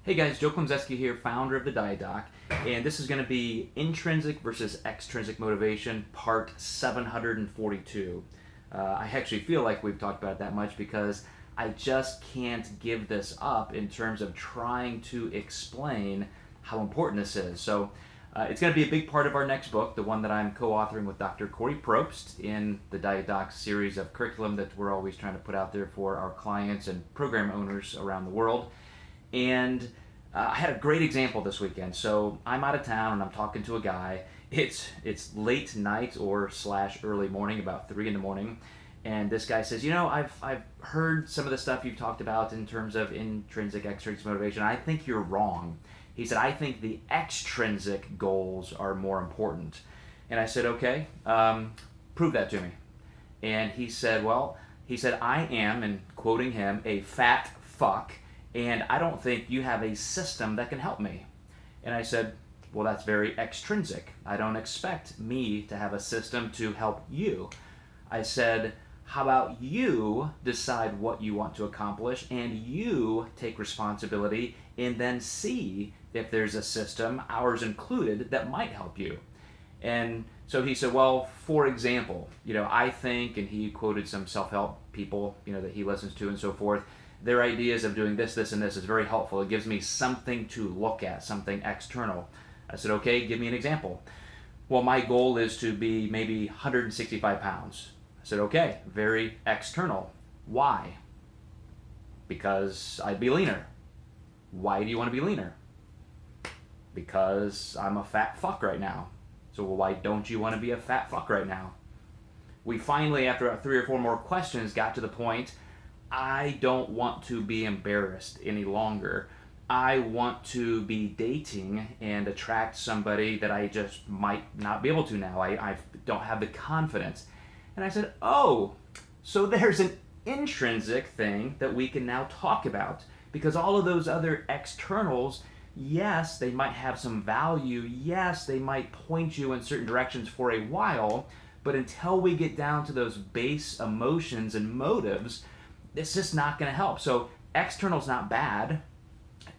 Hey guys, Joe Klemczewski here, founder of the Diet Doc, and this is going to be intrinsic versus extrinsic motivation, part 742. I actually feel like we've talked about it that much because I just can't give this up in terms of trying to explain how important this is. So it's going to be a big part of our next book, the one that I'm co-authoring with Dr. Corey Probst in the Diet Doc series of curriculum that we're always trying to put out there for our clients and program owners around the world. And I had a great example this weekend. So I'm out of town and I'm talking to a guy. It's late night or / early morning, about 3 in the morning. And this guy says, I've heard some of the stuff you've talked about in terms of intrinsic, extrinsic motivation. I think you're wrong. He said, I think the extrinsic goals are more important. And I said, okay, prove that to me. And he said, I am, and quoting him, a fat fuck, and I don't think you have a system that can help me. And I said, well, that's very extrinsic. I don't expect me to have a system to help you. I said, how about you decide what you want to accomplish and you take responsibility and then see if there's a system, ours included, that might help you. And so he said, well, for example, I think, and he quoted some self-help people, that he listens to and so forth, their ideas of doing this, and this is very helpful. It gives me something to look at, something external. I said, okay, give me an example. Well, my goal is to be maybe 165 pounds. I said, okay, very external. Why? Because I'd be leaner. Why do you want to be leaner? Because I'm a fat fuck right now. So why don't you want to be a fat fuck right now? We finally, after 3 or 4 more questions, got to the point, I don't want to be embarrassed any longer. I want to be dating and attract somebody that I just might not be able to now. I don't have the confidence. And I said, oh, so there's an intrinsic thing that we can now talk about. Because all of those other externals, yes, they might have some value. Yes, they might point you in certain directions for a while. But until we get down to those base emotions and motives, it's just not going to help. So external's not bad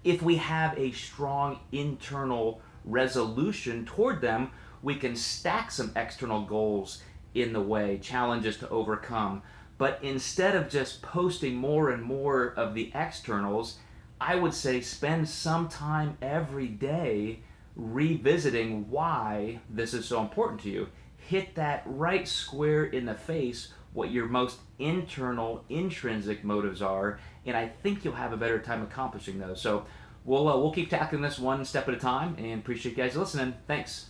if we have a strong internal resolution toward them. We can stack some external goals in the way, challenges to overcome. But instead of just posting more and more of the externals, I would say spend some time every day revisiting why this is so important to you. Hit that right square in the face what your most internal, intrinsic motives are, and I think you'll have a better time accomplishing those. So we'll keep tackling this one step at a time, and appreciate you guys listening. Thanks.